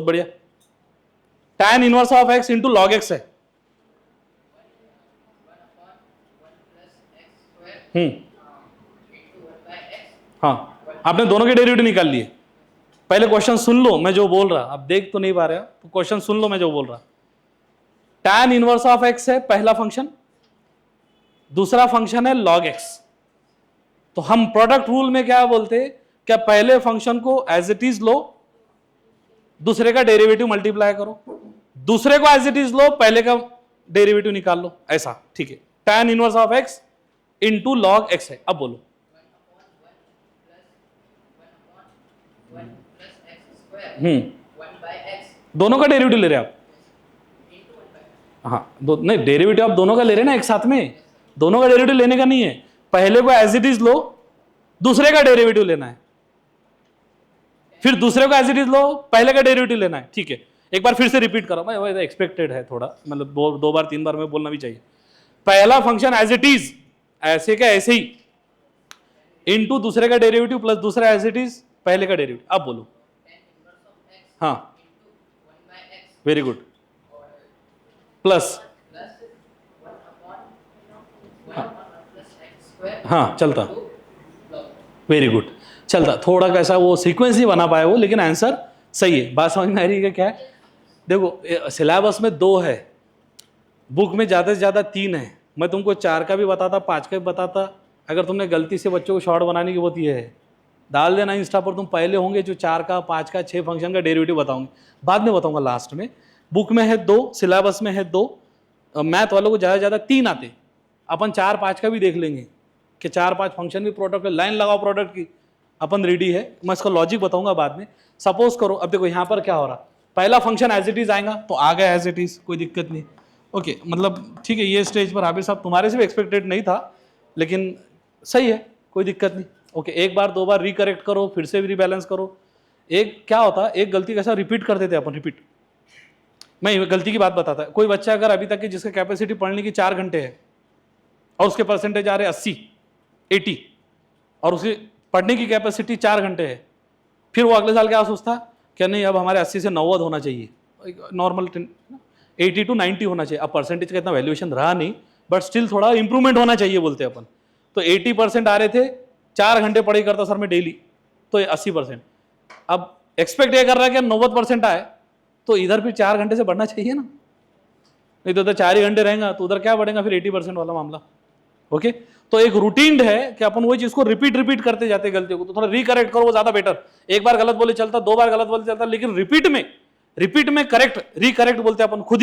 बढ़िया। tan inverse of x into log x है। हाँ, आपने दोनों के डेरिवेटिव निकाल लिए। पहले क्वेश्चन सुन लो मैं जो बोल रहा, आप देख तो नहीं पा रहे हो, तो क्वेश्चन सुन लो मैं जो बोल रहा। tan इनवर्स ऑफ x है पहला फंक्शन, दूसरा फंक्शन है log x। तो हम प्रोडक्ट रूल में क्या बोलते, क्या पहले फंक्शन को एज इट इज लो, दूसरे का डेरिवेटिव मल्टीप्लाई करो, दूसरे को एज इट इज लो, पहले का डेरिवेटिव निकाल लो, ऐसा। ठीक है, tan inverse of x into log x है। अब बोलो। दोनों का डेरिवेटिव ले रहे आप? हाँ, नहीं डेरिवेटिव आप दोनों का ले रहे ना एक साथ में, दोनों का डेरिवेटिव लेने का नहीं है, पहले को एज इट इज लो, दूसरे का डेरिवेटिव लेना है, फिर दूसरे को एज इट इज लो, पहले का डेरिवेटिव लेना है। ठीक है, एक बार फिर से रिपीट करो, भाई एक्सपेक्टेड है थोड़ा, मतलब दो बार तीन बार में बोलना भी चाहिए। पहला फंक्शन एज इट इज, ऐसे का ऐसे ही, इनटू दूसरे का डेरिवेटिव प्लस दूसरा एज इट इज पहले का डेरिवेटिव। अब बोलो। हाँ, वेरी गुड, प्लस, हाँ चलता, वेरी गुड, चलता। थोड़ा कैसा वो सीक्वेंस ही बना पाया वो, लेकिन आंसर सही है। बात समझ में आ रही है क्या है? देखो सिलेबस में 2 है, बुक में ज़्यादा से ज़्यादा 3 है। मैं तुमको 4 का भी बताता, 5 का भी बताता। अगर तुमने गलती से बच्चों को शॉर्ट बनाने की वो ये है, डाल देना इंस्टा पर, तुम पहले होंगे जो 4 का 5 का 6 फंक्शन का डेरिवेटिव बताऊंगे, बाद में बताऊंगा लास्ट में। बुक में है 2, सिलेबस में है 2, मैथ वालों को ज़्यादा से ज़्यादा 3 आते। अपन 4-5 का भी देख लेंगे कि 4-5 फंक्शन भी प्रोडक्ट, लाइन लगाओ प्रोडक्ट की, अपन रेडी है। मैं इसका लॉजिक बताऊंगा बाद में। सपोज करो, अब देखो यहाँ पर क्या हो रहा, पहला फंक्शन एज इट इज आएगा तो आ गया एज इट इज, कोई दिक्कत नहीं। ओके, मतलब ठीक है, ये स्टेज पर आबिर साहब तुम्हारे से भी एक्सपेक्टेड नहीं था, लेकिन सही है, कोई दिक्कत नहीं। ओके, एक बार 2 बार रिकरेक्ट करो, फिर से भी रिबैलेंस करो। एक क्या होता, एक गलती कैसा रिपीट कर देते अपन, रिपीट। मैं गलती की बात बताता है, कोई बच्चा अगर अभी तक की जिसका कैपेसिटी पढ़ने की 4 घंटे है और उसके परसेंटेज आ रहे 80, 80, और उसकी पढ़ने की कैपेसिटी 4 घंटे है, फिर वो अगले साल क्या सोचता, क्या नहीं अब हमारे 80 से 90 होना चाहिए, नॉर्मल 80 to 90 होना चाहिए। अब परसेंटेज का इतना वैल्यूएशन रहा नहीं, बट स्टिल थोड़ा इंप्रूवमेंट होना चाहिए बोलते हैं अपन। तो 80% आ रहे थे, 4 घंटे पढ़ाई करता सर मैं डेली, तो 80%। अब एक्सपेक्ट ये कर रहा है कि 90% आए, तो इधर फिर 4 घंटे से बढ़ना चाहिए ना, नहीं तो उधर 4 ही घंटे रहेगा, तो उधर क्या बढ़ेगा फिर 80% वाला मामला। ओके, तो एक रूटीन है कि अपन वही चीज को रिपीट करते जाते हैं गलतियों को, तो थोड़ा रिकरेक्ट करो, वो ज्यादा बेटर। एक बार गलत बोले चलता, 2 बार गलत बोले चलता, लेकिन रिपीट में करेक्ट, रिकरेक्ट बोलते हैं अपन, खुद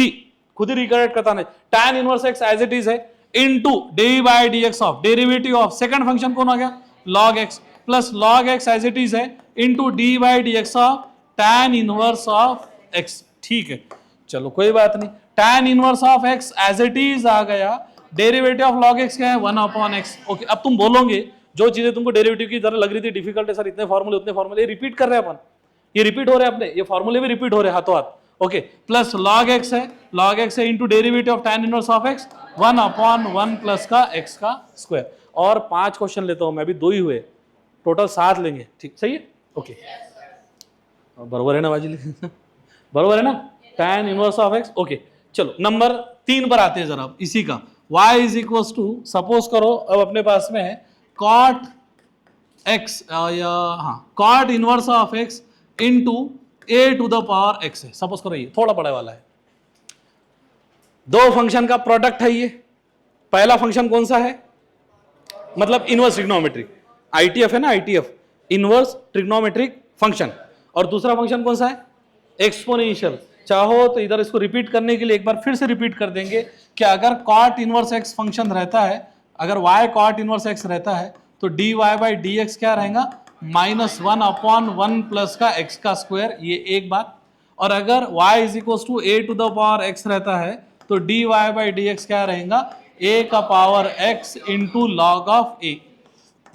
ही रिकरेक्ट करता नहीं। tan inverse x as it is है into d by d x of derivative of second function कौन आ गया, log x, plus log x as it is है into d by d x of tan inverse of x। ठीक है, चलो कोई बात नहीं, tan inverse of x as it is आ गया, डेरिवेटिव ऑफ log x क्या है 1/x। ओके, अब तुम बोलोगे जो चीजें तुमको डेरिवेटिव की तरह लग रही थी डिफिकल्ट है सर, इतने फॉर्मूले उतने फॉर्मूले, ये रिपीट कर रहे हैं अपन, ये रिपीट हो रहे हैं अपने, ये फॉर्मूले भी रिपीट हो रहे हैं हाथों हाथ। ओके, प्लस log x है into derivative of tan inverse of x 1/1 plus का x का स्क्वायर। और 5 क्वेश्चन लेता हूं मैं, अभी 2 ही हुए, टोटल 7 लेंगे। ठीक, सही है, ओके बरोबर है ना बाजी बरोबर है ना, tan inverse of x। Okay, चलो नंबर 3 पर आते हैं जरा, इसी का y is equal to, suppose करो अब अपने पास में है cot x, या हाँ cot inverse of x into a to the power x है। सपोज करो ये थोड़ा बड़ा वाला है, 2 फंक्शन का प्रोडक्ट है ये। पहला फंक्शन कौन सा है, मतलब इनवर्स ट्रिग्नोमेट्रिक, ITF है ना, ITF इनवर्स ट्रिग्नोमेट्रिक फंक्शन। और दूसरा फंक्शन कौन सा है, एक्सपोनेंशियल। चाहो तो इधर इसको रिपीट करने के लिए एक बार फिर से रिपीट कर देंगे कि अगर cot इनवर्स x फंक्शन रहता है, अगर y cot इनवर्स x रहता है, तो dy बाई डी एक्स क्या रहेगा, -1/1 प्लस का x का स्क्वायर, ये एक बात। और अगर y is equal to a to the power x रहता है, तो dy बाई डी एक्स क्या रहेगा, a का power x into log of a।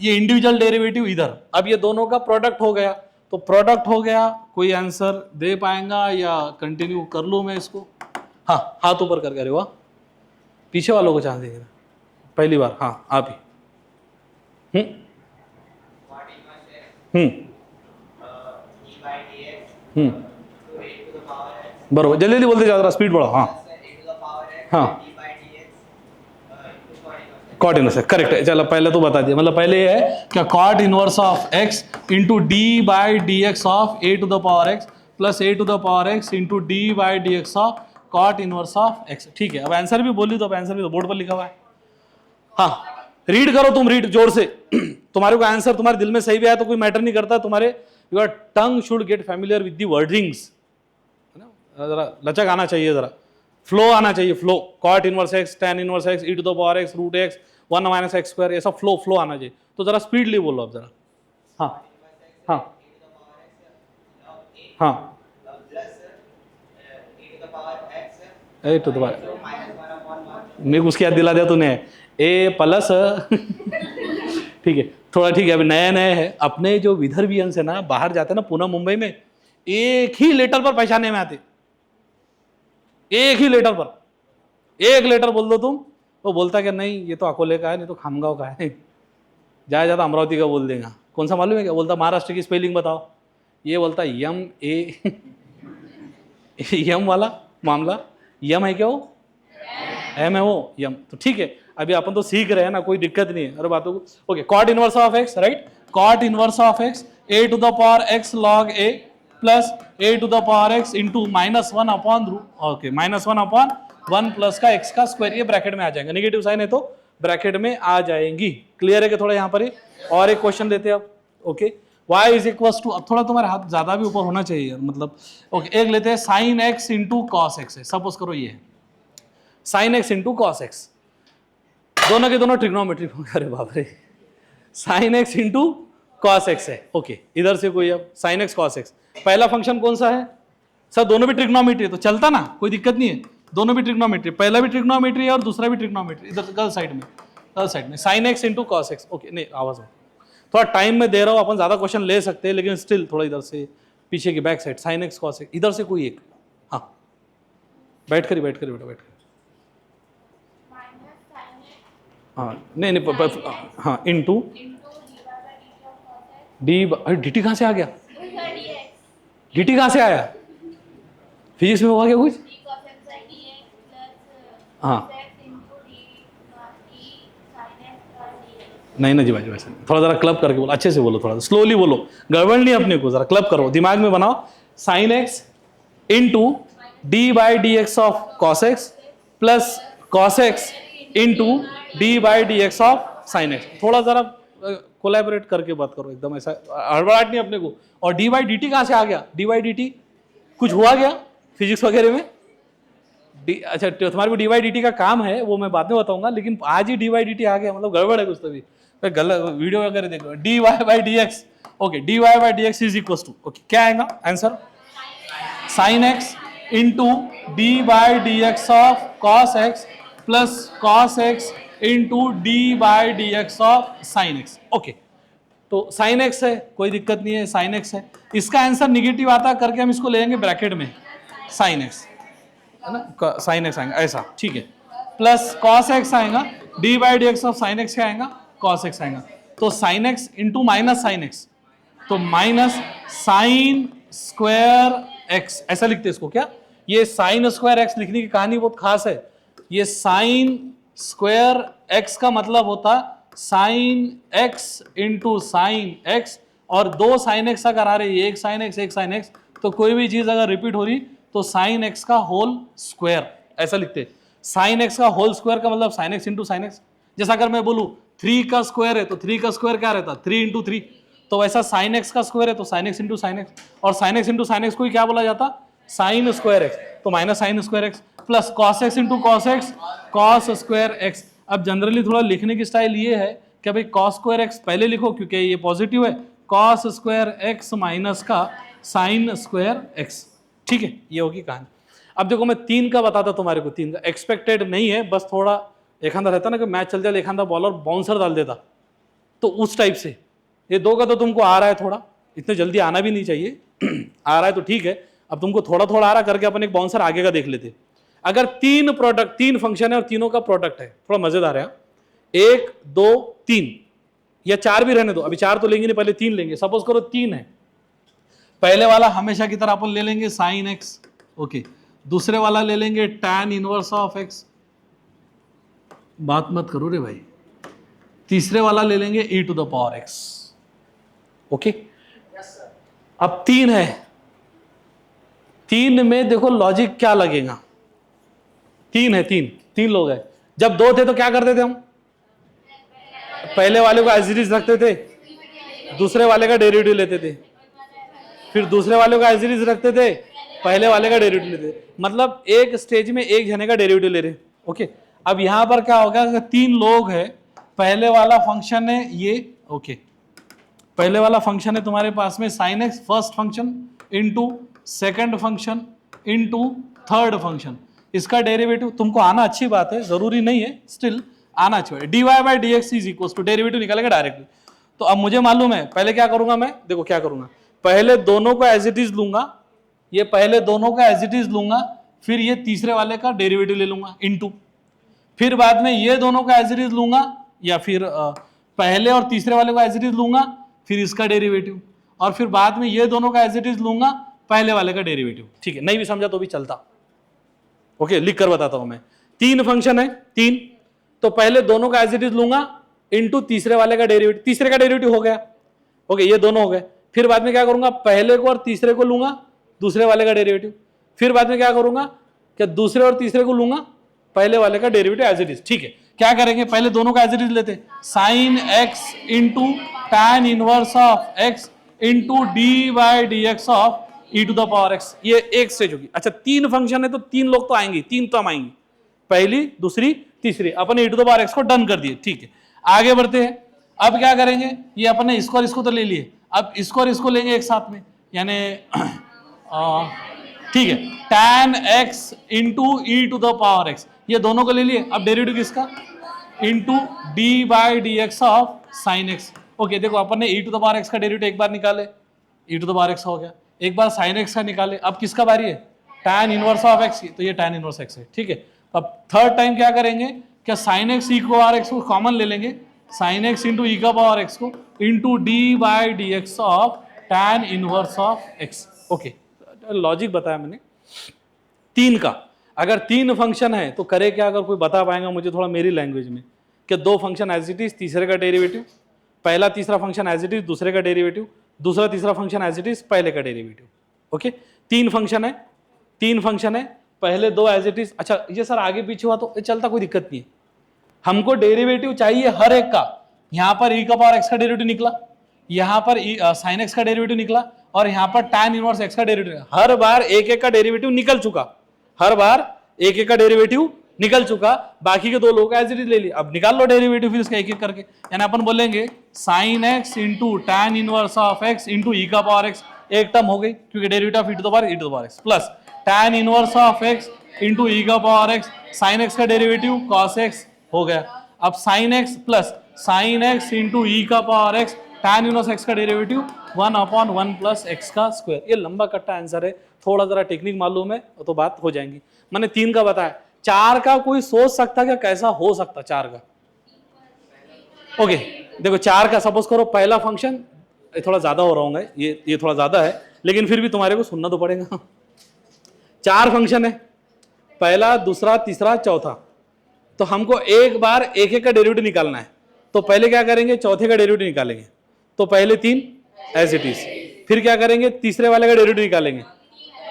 ये इंडिविजुअल डेरिवेटिव इधर, अब ये दोनों का प्रोडक्ट हो गया, तो प्रोडक्ट हो गया। कोई आंसर दे पाएगा या कंटिन्यू कर लूं मैं इसको? हाँ, हाथ ऊपर करके, अरे वाह, पीछे वालों को चांस देगा पहली बार, हाँ आप ही। हम्म बरोबर, जल्दी जल्दी बोलते जाओ, जरा स्पीड बढ़ाओ। हाँ हाँ, कॉट इनवर्स है, करेक्ट है। चलो पहले तो बता दिया, मतलब पहले ये है क्या, cot inverse of x into d by d x of a to the power x plus a to the power x into d by d x of cot inverse of x. ठीक है, अब answer भी बोली तो अब answer भी तो board पर लिखा हुआ है। हाँ, रीड करो तुम, रीड जोर से। तुम्हारे को आंसर तुम्हारे दिल में सही भी आया तो कोई मैटर नहीं करता, तुम्हारे your tongue should get familiar with the wordings, जरा लचक आना चाहिए, जरा फ्लो आना चाहिए, flow. Cot inverse x, tan inverse x, e to the power x, root x, 1 minus x square, ऐसा फ्लो आना चाहिए। तो जरा स्पीडली बोलो अब जरा। हाँ हाँ हाँ, ए टू द पावर, मेरे को उसकी याद दिला दिया तूने, ए प्लस ठीक है, थोड़ा ठीक है, अभी नया नया है। अपने जो विदर्भियंस है ना, बाहर जाते हैं ना, पुणे मुंबई में, एक ही लेटर पर पहचाने में आते, एक ही लेटर पर, एक लेटर बोल दो तुम, वो बोलता कि नहीं ये तो अकोले का है, नहीं तो खामगांव का है, जाया जाता अमरावती का बोल देगा। कौन सा मालूम है क्या, बोलता महाराष्ट्र की स्पेलिंग बताओ, ये बोलता यम ए यम वाला मामला, यम है क्या वो, एम है वो, यम। तो ठीक है, अभी अपन तो सीख रहे हैं ना, कोई दिक्कत नहीं है, अरे बातों को। Okay, cot inverse of x, right, cot inverse of x a to the power x log a plus a to the power x into -1 upon root, okay, -1 upon 1 plus का एक्स का स्क्वायर, ये bracket में आ जाएंगे, negative sign है तो bracket में आ जाएंगी। क्लियर है कि थोड़ा यहाँ पर ही और एक क्वेश्चन देते हैं अब। Okay, y is equal to, अब थोड़ा तुम्हारे हाथ ज्यादा भी ऊपर होना चाहिए मतलब। ओके, एक लेते हैं sign x into cos x है, सपोज करो ये है sign x into cos x, दोनों के दोनों ट्रिग्नोमेट्री, अरे बाप रे, sign x into cos x है। ओके, इधर से कोई अब साइन एक्स कॉस एक्स, पहला फंक्शन कौन सा है सर, दोनों भी ट्रिग्नोमेट्री है तो चलता ना, कोई दिक्कत नहीं है, दोनों भी ट्रिग्नोमेट्री, पहला भी ट्रिग्नोमेट्री है और दूसरा भी ट्रिग्नोमेट्री, इधर गर्ल साइड में sign x into cos x. Okay, नहीं आवाज हो, थोड़ा टाइम में दे रहा हूँ, अपन ज्यादा क्वेश्चन ले सकते हैं लेकिन स्टिल थोड़ा इधर से पीछे की back side, sine x cos x, इधर से कोई एक, हाँ बैठ कर बेटा बैठ कर, हाँ नहीं हाँ, इंटू डी, डी टी कहाँ से आ गया, डी टी कहाँ से आया, फिजिक्स में होगा क्या कुछ, हाँ नहीं ना जी भाई, वैसे थोड़ा जरा क्लब करके बोलो, अच्छे से बोलो, थोड़ा स्लोली बोलो, गड़बड़ नहीं अपने को, जरा क्लब करो, दिमाग में बनाओ, sign x into d by d x of cos x plus cos x into d by d x of sine x. थोड़ा जरा कोलैबोरेट करके बात करो, एकदम ऐसा हड़बड़ाहट नहीं अपने को। और डी बाई डी टी कहाँ से आ गया, डी बाई डी टी कुछ हुआ क्या फिजिक्स वगैरह में, अच्छा तुम्हारे को डी बाई डी टी का काम है वो मैं बाद में बताऊंगा, लेकिन आज ही डी बाई डी टी आ गया, मतलब गड़बड़ है कुछ, तभी गलत वीडियो वगैरह देखो। D y by d x, okay, d y by d x is equal to, okay क्या आएगा answer, sine x into d by d x of cos x plus cos x into d by d x of sine x. Okay, तो sine x है, कोई दिक्कत नहीं है, sign x है, इसका आंसर निगेटिव आता करके हम इसको लेंगे ब्रैकेट में साइन एक्स, है ना, साइन एक्स आएगा ऐसा, ठीक है, प्लस कॉस एक्स आएगा, D by d x of sine x क्या आएगा, कॉस एक्स आएगा, तो sine x into minus sine x, तो माइनस साइन स्क्वायर एक्स, ऐसा लिखते हैं इसको क्या, ये साइन स्क्वायर एक्स लिखने की कहानी बहुत खास है, ये साइन स्क्वायर एक्स का मतलब होता sign x into sine x, और दो साइन एक्स अगर आ रही है, एक साइन एक्स, तो कोई भी चीज अगर रिपीट हो रही तो साइन एक्स का होल स्क्वायर, ऐसा लिखते हैं। साइन एक्स का होल स्क्वायर का मतलब sign x into sine x, जैसा अगर मैं बोलूं 3 का स्क्वायर है तो 3 का स्क्वायर क्या रहता, 3 इंटू 3, तो वैसा साइन एक्स का स्क्वायर है तो sine x into sine x, और sine x into sine x को क्या बोला जाता, साइन स्क्वायर एक्स, तो minus sine square x plus cos x into cos x, cos square x. अब जनरली थोड़ा लिखने की स्टाइल ये है कि भाई कॉस स्क्वायर एक्स पहले लिखो क्योंकि ये पॉजिटिव है, कॉस स्क्वायर एक्स माइनस का साइन स्क्वायर एक्स, ठीक है, ये होगी कहानी। अब देखो मैं 3 का बताता तुम्हारे को, 3 का एक्सपेक्टेड नहीं है, बस थोड़ा एक आंधा रहता ना कि मैच चल जाए, एक आंधा बॉलर बाउंसर डाल देता, तो उस टाइप से। ये 2 का तो तुमको आ रहा है, थोड़ा इतने जल्दी आना भी नहीं चाहिए आ रहा है तो ठीक है, अब तुमको थोड़ा थोड़ा आ रहा करके अपन एक बाउंसर आगे का देख लेते। अगर 3 फंक्शन है और तीनों का प्रोडक्ट है, थोड़ा मजेदार है, 1 2 3 या 4 भी रहने दो, अभी 4 तो लेंगे नहीं, पहले 3 लेंगे। सपोज करो 3 है, पहले वाला हमेशा की तरह अपन ले लेंगे साइन एक्स ओके, दूसरे वाला ले लेंगे tan इनवर्स ऑफ x, बात मत करो रे भाई। तीसरे वाला ले लेंगे e to the power x। Okay, अब 3 है, 3 में देखो लॉजिक क्या लगेगा। 3 है, 3 लोग हैं। जब 2 थे तो क्या करते थे हम, पहले वाले को एज इट इज रखते थे, दूसरे वाले का डेरिवेटिव लेते थे, फिर दूसरे वाले को एज इट इज रखते थे, पहले वाले का डेरिवेटिव लेते थे। मतलब एक स्टेज में एक जने का डेरिवेटिव ले रहे। ओके, अब यहां पर क्या होगा, 3 लोग है, पहले वाला फंक्शन है ये। ओके, पहले वाला फंक्शन है तुम्हारे पास में sin x first function into second function into third function. इसका डेरिवेटिव तुमको आना अच्छी बात है, जरूरी नहीं है, स्टिल आना चाहिए। dy by d x is equal to derivative निकालेगा डायरेक्टली। तो अब मुझे मालूम है, पहले क्या करूंगा मैं, देखो क्या करूंगा, पहले दोनों को एज इट इज लूंगा, ये पहले दोनों का एज इट इज लूंगा, फिर ये तीसरे वाले का डेरिवेटिव ले लूंगा इनटू, फिर बाद में ये दोनों का एज इट इज लूंगा, या फिर पहले और तीसरे वाले को एज इट इज लूंगा, फिर इसका डेरिवेटिव, और फिर बाद में ये दोनों का एज इट इज लूंगा, पहले वाले का डेरिवेटिव। ठीक है, नहीं भी समझा तो भी चलता। ओके, लिख कर बताता हूं मैं। 3 फंक्शन है, 3, तो पहले दोनों का एज इट इज लूंगा इनटू तीसरे वाले का डेरिवेटिव, तीसरे का डेरिवेटिव हो गया। ओके, ये दोनों हो गए। फिर बाद में क्या करूंगा, पहले को और तीसरे को लूंगा, दूसरे वाले का डेरिवेटिव, फिर बाद में क्या करूंगा, क्या दूसरे और तीसरे को लूंगा, पहले वाले का डेरिवेटिव एज इट इज। ठीक है, क्या करेंगे, पहले दोनों का एज इट इज लेते, sine x into tan inverse of x into d by d x of e to the power x. ये एक स्टेज होगी। अच्छा, 3 फंक्शन है तो 3 लोग तो आएंगे, 3 तो हम आएंगे, पहली, दूसरी, तीसरी। अपन ई टू द पावर एक्स को डन कर दिए। ठीक है, आगे बढ़ते हैं। अब क्या करेंगे, ये अपने इसको और इसको तो ले लिए, अब इसको और इसको लेंगे एक साथ में, यानी ठीक है, tan x into e to the power x, ये दोनों को ले लिए। अब डेरिवेटिव किसका, into d by d x of sine x. Okay, देखो अपन ने e to the power x का डेरिवेटिव एक बार निकाले, e to the power x हो गया, एक बार साइन एक्स का निकाले। अब किसका बारी है, tan इनवर्स ऑफ एक्स, तो ये tan इनवर्स एक्स है। ठीक है, अब थर्ड टाइम क्या करेंगे, क्या साइन एक्स ई को पावर एक्स को कॉमन ले लेंगे, साइन एक्स इंटू ई का पावर एक्स को into d by d x of tan inverse of x. Okay, logic बताया मैंने 3 का। अगर 3 फंक्शन है तो करे क्या, अगर कोई बता पाएगा मुझे थोड़ा मेरी लैंग्वेज में, कि 2 फंक्शन एज इट इज, तीसरे का डेरिवेटिव, पहला तीसरा फंक्शन एज इट इज, दूसरे का डेरिवेटिव, दूसरा तीसरा फंक्शन एज इट इज, पहले का डेरिवेटिव। ओके, 3 फंक्शन है, 3 फंक्शन है, पहले 2 एज इट इज। अच्छा, ये सर आगे पीछे हुआ तो चलता, कोई दिक्कत नहीं है, हमको डेरिवेटिव चाहिए हर एक का। यहां पर ई का पावर एक्स का डेरिवेटिव निकला, यहां पर साइन एक्स का डेरिवेटिव निकला, और यहां पर tan इनवर्स एक्स का डेरिवेटिव। हर बार एक एक का डेरिवेटिव निकल चुका, हर बार एक एक का डेरिवेटिव निकल चुका, बाकी के 2 लोग एज इट इज ले लिए। अब निकाल लो डेरिवेटिव फिर इसका एक एक करके, यानी अपन बोलेंगे sine x into tan inverse of x into e का पावर एक्स, एक टर्म हो गई, क्योंकि derivative of e to the power x, plus tan inverse of x into e का पावर एक्स, साइन एक्स का डेरिवेटिव cos एक्स हो गया। अब sine x plus sine x into e का power x, tan inverse x का derivative 1/1 plus x का square. ये लंबा कट्टा आंसर है, थोड़ा जरा टेक्निक मालूम है तो बात हो जाएंगी। मैंने 3 का बताया, 4 का कोई सोच सकता क्या कैसा हो सकता 4 का। ओके, देखो 4 का सपोज करो, पहला फंक्शन, थोड़ा ज्यादा हो रहा होगा ये थोड़ा ज्यादा है, लेकिन फिर भी तुम्हारे को सुनना तो पड़ेगा। 4 फंक्शन है, पहला, दूसरा, तीसरा, चौथा, तो हमको एक बार एक एक का डेरिवेटिव निकालना है। तो पहले क्या करेंगे, चौथे का डेरिवेटिव निकालेंगे, तो पहले 3 एज इट इज, फिर क्या करेंगे, तीसरे वाले का डेरिवेटिव निकालेंगे,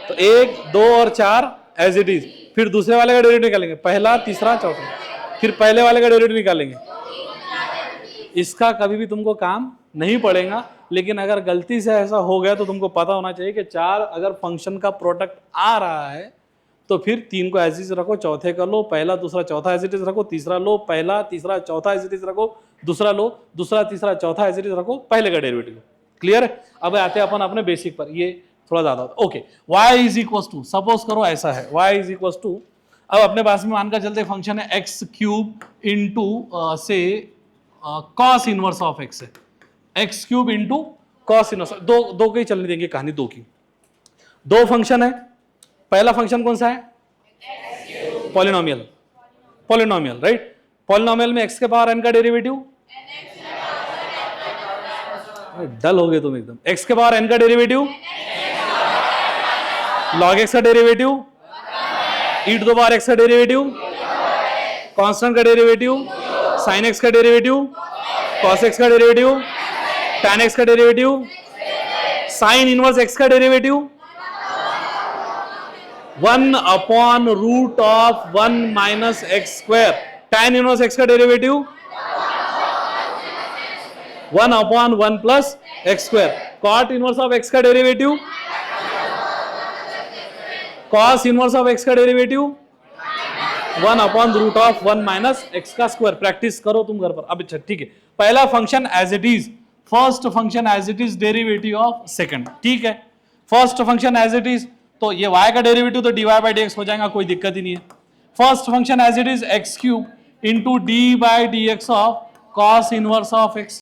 तो 1, 2 और 4 एज इट इज, फिर दूसरे वाले का डेरिवेटिव निकालेंगे, पहला, तीसरा, चौथा, फिर पहले वाले का डेरिवेटिव निकालेंगे। इसका कभी भी तुमको काम नहीं पड़ेगा, लेकिन अगर गलती से ऐसा हो गया तो तुमको पता होना चाहिए कि 4 अगर फंक्शन का प्रोडक्ट आ रहा है तो फिर 3 को एज इट इज रखो, चौथे का लो, पहला, दूसरा, चौथा एज इट इज रखो, तीसरा लो, पहला, तीसरा, चौथा एज इट इज रखो, दूसरा लो, दूसरा, तीसरा, चौथा एज इट इज रखो, पहले का डेरिवेटिव। क्लियर है? अब आते हैं अपन अपने बेसिक पर, ये थोड़ा ज्यादा होता है। Okay, y is equal to, suppose करो ऐसा है, y इज इक्वल टू, अब अपने पास में मानकर चलते फंक्शन है एक्स क्यूब इंटू से कॉस इनवर्स ऑफ एक्स है, x cube into cos inverse, दो की चलने देंगे कहानी, 2 की। 2 फंक्शन है, पहला फंक्शन कौन सा है, पॉलिनोमियल, पॉलिनोमियल राइट, पॉलिनोमियल में x के पावर n का डेरिवेटिव, डल हो गए तुम एकदम, x के पावर n का डेरिवेटिव, लॉग एक्स का derivative, e to the power x का डेरिवेटिव, कांस्टेंट का डेरिवेटिव, साइन एक्स का डेरिवेटिव, कॉस एक्स का डेरिवेटिव, टैन एक्स का डेरिवेटिव, साइन इनवर्स एक्स का derivative, 1 upon root of 1 minus x square, tan inverse x का derivative 1 upon 1 plus x square, cot inverse of x का derivative, cos inverse of x का derivative 1 upon root of 1 minus x का square. Practice करो तुम घर पर। अब अच्छा ठीक है, पहला function as it is, first function as it is derivative of second, ठीक है। First function as it is, तो ये y का डेरिवेटिव तो dy बाई dx हो जाएगा, कोई दिक्कत ही नहीं है। First function as it is x cube into d by d x of cos inverse of x,